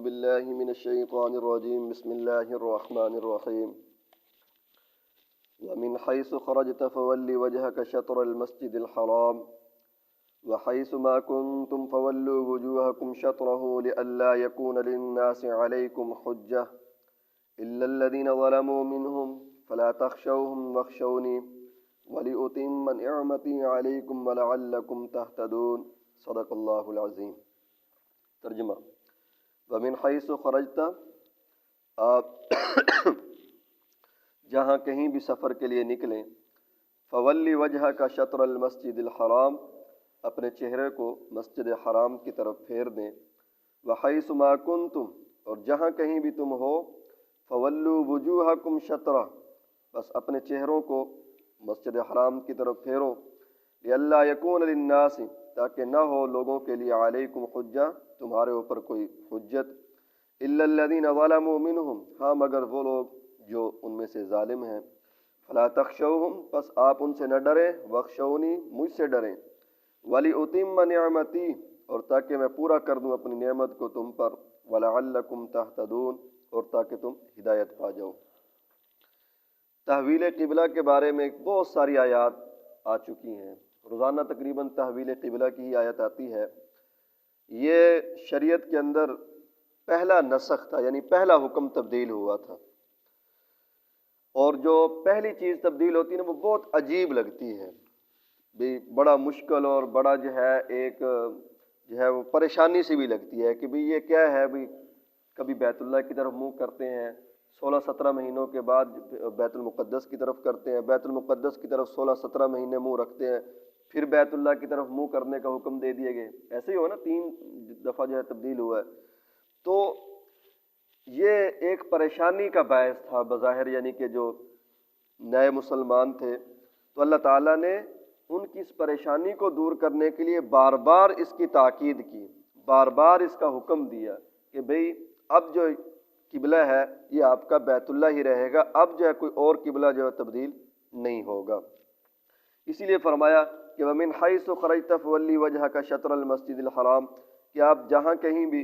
بالله من الشيطان الرجيم بسم الله الرحمن الرحيم ومن حيث خرجت فول وجهك شطر المسجد الحرام وحيث ما كنتم فولوا وجوهكم شطره لئلا يكون للناس عليكم حجة إلا الذين ظلموا منهم فلا تخشوهم واخشوني ولأتم نعمتي عليكم ولعلكم تهتدون صدق اللہ العظیم۔ ترجمہ: ومن حیث خرجت، آپ جہاں کہیں بھی سفر کے لیے نکلیں، فولی وجہ کا شطر المسجد الحرام، اپنے چہرے کو مسجد حرام کی طرف پھیر دیں، وحیث ما کنتم، اور جہاں کہیں بھی تم ہو، فولوا وجوہکم شطرہ، بس اپنے چہروں کو مسجد حرام کی طرف پھیرو، لئلا یکون للناس، تاکہ نہ ہو لوگوں کے لیے علیکم حجہ، تمہارے اوپر کوئی حجت، الا الذین ظلموا منہم، ہاں مگر وہ لوگ جو ان میں سے ظالم ہیں، فلا تخشوہم، پس آپ ان سے نہ ڈریں، واخشونی، مجھ سے ڈریں، ولأتم نعمتی، اور تاکہ میں پورا کر دوں اپنی نعمت کو تم پر، ولعلکم تہتدون، اور تاکہ تم ہدایت پا جاؤ۔ تحویل قبلہ کے بارے میں بہت ساری آیات آ چکی ہیں، روزانہ تقریباً تحویل قبلہ کی ہی آیت آتی ہے۔ یہ شریعت کے اندر پہلا نسخ تھا، یعنی پہلا حکم تبدیل ہوا تھا، اور جو پہلی چیز تبدیل ہوتی ہے نا وہ بہت عجیب لگتی ہے، بھی بڑا مشکل اور بڑا جو ہے ایک جو ہے وہ پریشانی سی بھی لگتی ہے کہ بھی یہ کیا ہے، بھی کبھی بیت اللہ کی طرف منہ کرتے ہیں، 16-17 مہینوں کے بعد بیت المقدس کی طرف کرتے ہیں، بیت المقدس کی طرف 16-17 مہینے منہ رکھتے ہیں، پھر بیت اللہ کی طرف منہ کرنے کا حکم دے دیے گئے، ایسے ہی ہو نا، 3 دفعہ جو ہے تبدیل ہوا ہے۔ تو یہ ایک پریشانی کا باعث تھا بظاہر، یعنی کہ جو نئے مسلمان تھے تو اللہ تعالیٰ نے ان کی اس پریشانی کو دور کرنے کے لیے بار بار اس کی تاکید کی، بار بار اس کا حکم دیا کہ بھئی اب جو قبلہ ہے یہ آپ کا بیت اللہ ہی رہے گا، اب جو ہے کوئی اور قبلہ جو ہے تبدیل نہیں ہوگا۔ اسی لیے فرمایا کہ وَمِنْ حَيْثُ خَرَجْتَ فَوَلِّ وَجْهَكَ شَطْرَ الْمَسْجِدِ الْحَرَامِ، کہ آپ جہاں کہیں بھی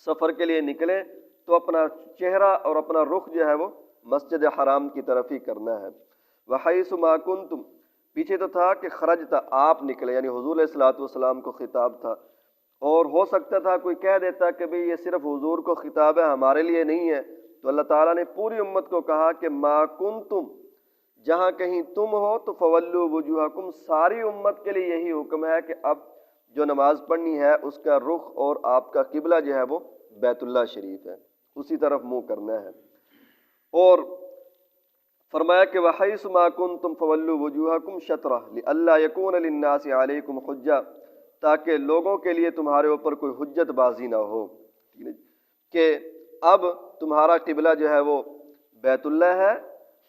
سفر کے لیے نکلیں تو اپنا چہرہ اور اپنا رخ جو ہے وہ مسجد حرام کی طرف ہی کرنا ہے۔ وَحَيْثُ مَا كُنْتُمْ، پیچھے تو تھا کہ خرجت، آپ نکلے، یعنی حضور علیہ الصلوۃ والسلام کو خطاب تھا، اور ہو سکتا تھا کوئی کہہ دیتا کہ بھئی یہ صرف حضور کو خطاب ہے، ہمارے لیے نہیں ہے، تو اللہ تعالیٰ نے پوری امت کو کہا کہ ما کنتم، جہاں کہیں تم ہو تو فولوا وجوہکم، ساری امت کے لیے یہی حکم ہے کہ اب جو نماز پڑھنی ہے اس کا رخ اور آپ کا قبلہ جو ہے وہ بیت اللہ شریف ہے، اسی طرف منہ کرنا ہے۔ اور فرمایا کہ وحیث ما کنتم فولوا وجوہکم شطرہ لئلا یکون للناس علیکم حجہ، تاکہ لوگوں کے لیے تمہارے اوپر کوئی حجت بازی نہ ہو، کہ اب تمہارا قبلہ جو ہے وہ بیت اللہ ہے،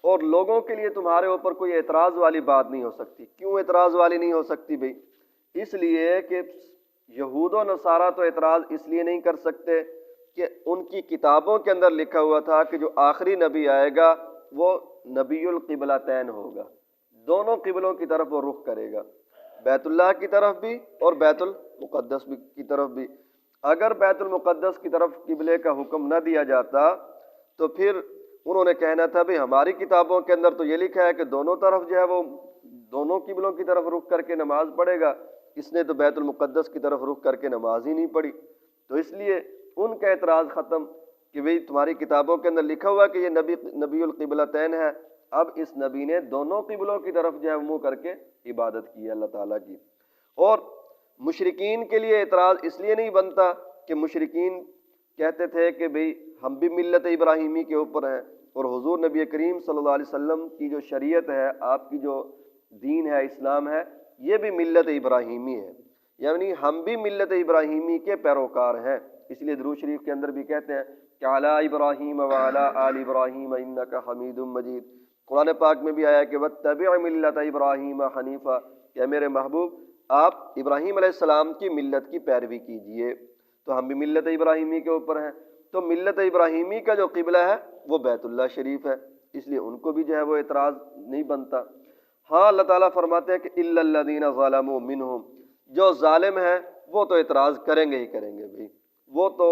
اور لوگوں کے لیے تمہارے اوپر کوئی اعتراض والی بات نہیں ہو سکتی۔ کیوں اعتراض والی نہیں ہو سکتی بھئی؟ اس لیے کہ یہود و نصارہ تو اعتراض اس لیے نہیں کر سکتے کہ ان کی کتابوں کے اندر لکھا ہوا تھا کہ جو آخری نبی آئے گا وہ نبی القبلتین ہوگا، دونوں قبلوں کی طرف وہ رخ کرے گا، بیت اللہ کی طرف بھی اور بیت المقدس کی طرف بھی۔ اگر بیت المقدس کی طرف قبلے کا حکم نہ دیا جاتا تو پھر انہوں نے کہنا تھا بھئی ہماری کتابوں کے اندر تو یہ لکھا ہے کہ دونوں طرف جو ہے وہ دونوں قبلوں کی طرف رخ کر کے نماز پڑھے گا، اس نے تو بیت المقدس کی طرف رخ کر کے نماز ہی نہیں پڑھی۔ تو اس لیے ان کا اعتراض ختم کہ بھئی تمہاری کتابوں کے اندر لکھا ہوا کہ یہ نبی القبلتین ہے، اب اس نبی نے دونوں قبلوں کی طرف جو ہے منہ کر کے عبادت کی اللہ تعالیٰ کی۔ اور مشرکین کے لیے اعتراض اس لیے نہیں بنتا کہ مشرکین کہتے تھے کہ بھئی ہم بھی ملت ابراہیمی کے اوپر ہیں، اور حضور نبی کریم صلی اللہ علیہ وسلم کی جو شریعت ہے، آپ کی جو دین ہے، اسلام ہے، یہ بھی ملت ابراہیمی ہے، یعنی ہم بھی ملت ابراہیمی کے پیروکار ہیں۔ اس لیے درود شریف کے اندر بھی کہتے ہیں کہ علی ابراہیم وعلی آل ابراہیم انک حمید مجید۔ قرآن پاک میں بھی آیا کہ واتبع ملت ابراہیم حنیفا، کہ میرے محبوب آپ ابراہیم علیہ السلام کی ملت کی پیروی کیجئے۔ تو ہم بھی ملت ابراہیمی کے اوپر ہیں، تو ملت ابراہیمی کا جو قبلہ ہے وہ بیت اللہ شریف ہے، اس لیے ان کو بھی جو ہے وہ اعتراض نہیں بنتا۔ ہاں اللہ تعالیٰ فرماتے ہیں کہ الا الذین ظلموا منہم، جو ظالم ہیں وہ تو اعتراض کریں گے ہی کریں گے بھائی، وہ تو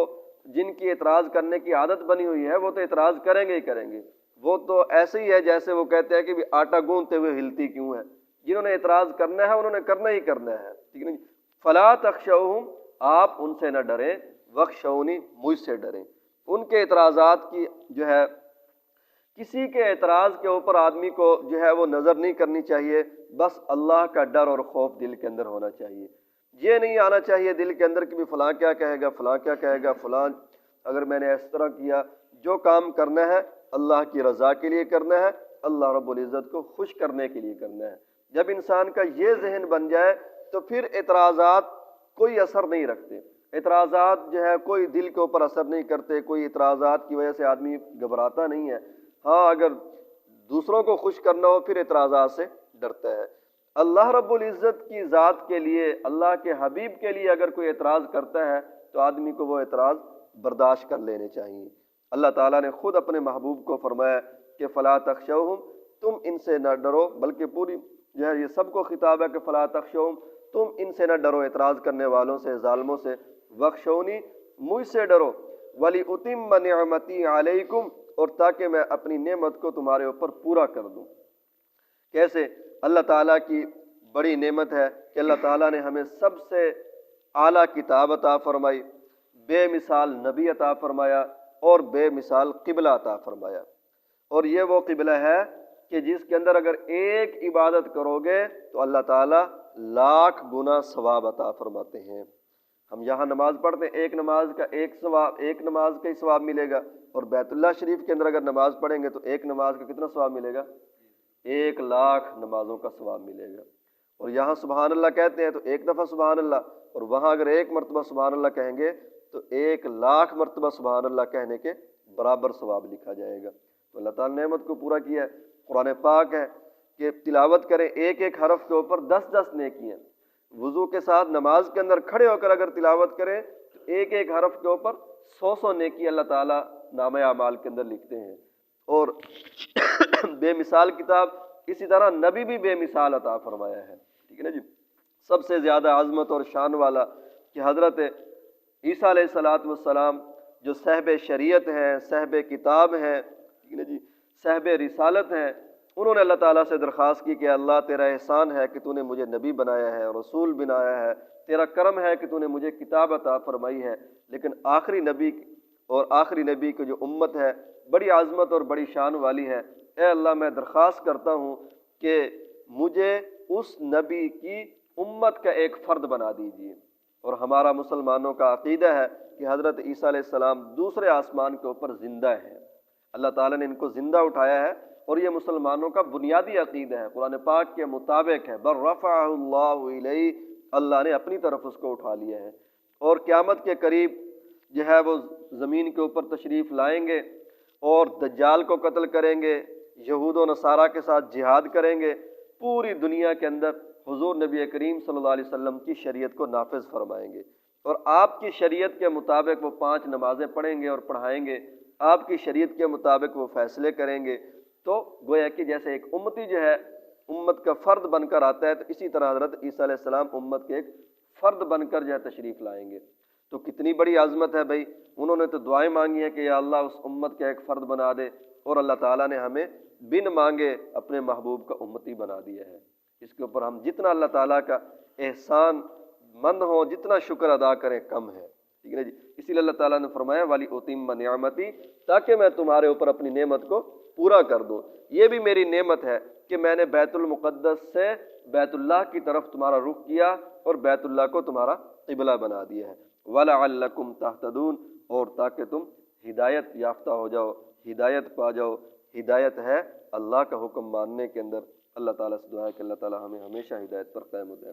جن کی اعتراض کرنے کی عادت بنی ہوئی ہے وہ تو اعتراض کریں گے ہی کریں گے، وہ تو ایسے ہی ہے جیسے وہ کہتے ہیں کہ بھی آٹا گوندتے ہوئے ہلتی کیوں ہے۔ جنہوں نے اعتراض کرنا ہے انہوں نے کرنا ہی کرنا ہے، ٹھیک ہے نا جی۔ فلا تخشوہم، آپ ان سے نہ ڈریں، وخشونی، مجھ سے ڈریں۔ ان کے اعتراضات کی جو ہے، کسی کے اعتراض کے اوپر آدمی کو جو ہے وہ نظر نہیں کرنی چاہیے، بس اللہ کا ڈر اور خوف دل کے اندر ہونا چاہیے۔ یہ نہیں آنا چاہیے دل کے اندر کہ بھی فلاں کیا کہے گا، فلاں کیا کہے گا، فلاں اگر میں نے اس طرح کیا۔ جو کام کرنا ہے اللہ کی رضا کے لیے کرنا ہے، اللہ رب العزت کو خوش کرنے کے لیے کرنا ہے۔ جب انسان کا یہ ذہن بن جائے تو پھر اعتراضات کوئی اثر نہیں رکھتے، اعتراضات جو ہے کوئی دل کے اوپر اثر نہیں کرتے، کوئی اعتراضات کی وجہ سے آدمی گھبراتا نہیں ہے۔ ہاں اگر دوسروں کو خوش کرنا ہو پھر اعتراضات سے ڈرتا ہے۔ اللہ رب العزت کی ذات کے لیے، اللہ کے حبیب کے لیے اگر کوئی اعتراض کرتا ہے تو آدمی کو وہ اعتراض برداشت کر لینے چاہیے۔ اللہ تعالیٰ نے خود اپنے محبوب کو فرمایا کہ فلا تخشوہم، تم ان سے نہ ڈرو، بلکہ پوری جو ہے یہ سب کو خطاب ہے کہ فلا تخشوہم، تم ان سے نہ ڈرو، اعتراض کرنے والوں سے، ظالموں سے، وخشونی، مجھ سے ڈرو، وَلِأُتِمَّ نِعْمَتِي عَلَيْكُمْ، اور تاکہ میں اپنی نعمت کو تمہارے اوپر پورا کر دوں۔ کیسے؟ اللہ تعالیٰ کی بڑی نعمت ہے کہ اللہ تعالیٰ نے ہمیں سب سے اعلیٰ کتاب عطا فرمائی، بے مثال نبی عطا فرمایا، اور بے مثال قبلہ عطا فرمایا۔ اور یہ وہ قبلہ ہے کہ جس کے اندر اگر ایک عبادت کرو گے تو اللہ تعالیٰ لاکھ گنا ثواب عطا فرماتے ہیں۔ ہم یہاں نماز پڑھتے ہیں، ایک نماز کا ایک نماز کا ہی ثواب ملے گا، اور بیت اللہ شریف کے اندر اگر نماز پڑھیں گے تو ایک نماز کا کتنا ثواب ملے گا؟ 1,00,000 نمازوں کا ثواب ملے گا۔ اور یہاں سبحان اللہ کہتے ہیں تو ایک دفعہ سبحان اللہ، اور وہاں اگر ایک مرتبہ سبحان اللہ کہیں گے تو 1,00,000 مرتبہ سبحان اللہ کہنے کے برابر ثواب لکھا جائے گا۔ تو اللہ تعالیٰ نے نعمت کو پورا کیا ہے۔ قرآن پاک ہے کہ تلاوت کریں، ایک ایک حرف کے اوپر 10 نیکیاں۔ وضو کے ساتھ نماز کے اندر کھڑے ہو کر اگر تلاوت کریں تو ایک ایک حرف کے اوپر 100 نیکی اللہ تعالیٰ نامہ اعمال کے اندر لکھتے ہیں۔ اور بے مثال کتاب، اسی طرح نبی بھی بے مثال عطا فرمایا ہے، ٹھیک ہے نا جی۔ سب سے زیادہ عظمت اور شان والا کہ حضرت عیسیٰ علیہ السلام جو صاحب شریعت ہیں، صاحب کتاب ہیں، ٹھیک ہے نا جی، صاحب رسالت ہیں، انہوں نے اللہ تعالیٰ سے درخواست کی کہ اللہ تیرا احسان ہے کہ تو نے مجھے نبی بنایا ہے، رسول بنایا ہے، تیرا کرم ہے کہ تو نے مجھے کتاب عطا فرمائی ہے، لیکن آخری نبی کی جو امت ہے بڑی عظمت اور بڑی شان والی ہے۔ اے اللہ میں درخواست کرتا ہوں کہ مجھے اس نبی کی امت کا ایک فرد بنا دیجیے۔ اور ہمارا مسلمانوں کا عقیدہ ہے کہ حضرت عیسیٰ علیہ السلام دوسرے آسمان کے اوپر زندہ ہیں، اللہ تعالیٰ نے ان کو زندہ اٹھایا ہے، اور یہ مسلمانوں کا بنیادی عقیدہ ہے، قرآن پاک کے مطابق ہے، بل رفعہ اللہ الیہ، اللہ نے اپنی طرف اس کو اٹھا لیا ہے۔ اور قیامت کے قریب جو ہے وہ زمین کے اوپر تشریف لائیں گے اور دجال کو قتل کریں گے، یہود و نصارہ کے ساتھ جہاد کریں گے، پوری دنیا کے اندر حضور نبی کریم صلی اللہ علیہ وسلم کی شریعت کو نافذ فرمائیں گے، اور آپ کی شریعت کے مطابق وہ 5 نمازیں پڑھیں گے اور پڑھائیں گے، آپ کی شریعت کے مطابق وہ فیصلے کریں گے۔ تو گویا کہ جیسے ایک امتی جو ہے امت کا فرد بن کر آتا ہے، تو اسی طرح حضرت عیسیٰ علیہ السلام امت کے ایک فرد بن کر جو ہے تشریف لائیں گے۔ تو کتنی بڑی عظمت ہے بھائی، انہوں نے تو دعائیں مانگی ہیں کہ یا اللہ اس امت کا ایک فرد بنا دے، اور اللہ تعالیٰ نے ہمیں بن مانگے اپنے محبوب کا امتی بنا دیا ہے۔ اس کے اوپر ہم جتنا اللہ تعالیٰ کا احسان مند ہوں، جتنا شکر ادا کریں کم ہے، ٹھیک ہے نا جی۔ اسی لیے اللہ تعالیٰ نے فرمایا وَلِأُتِمَّ نِعْمَتِي، تاکہ میں تمہارے اوپر اپنی نعمت کو پورا کر دوں۔ یہ بھی میری نعمت ہے کہ میں نے بیت المقدس سے بیت اللہ کی طرف تمہارا رخ کیا اور بیت اللہ کو تمہارا قبلہ بنا دیا ہے۔ وَلَعَلَّكُمْ تَهْتَدُونَ، اور تاکہ تم ہدایت یافتہ ہو جاؤ، ہدایت پا جاؤ۔ ہدایت ہے اللہ کا حکم ماننے کے اندر۔ اللہ تعالیٰ سے دعا ہے کہ اللہ تعالیٰ ہمیں ہمیشہ ہدایت پر قائم ہوتا ہے۔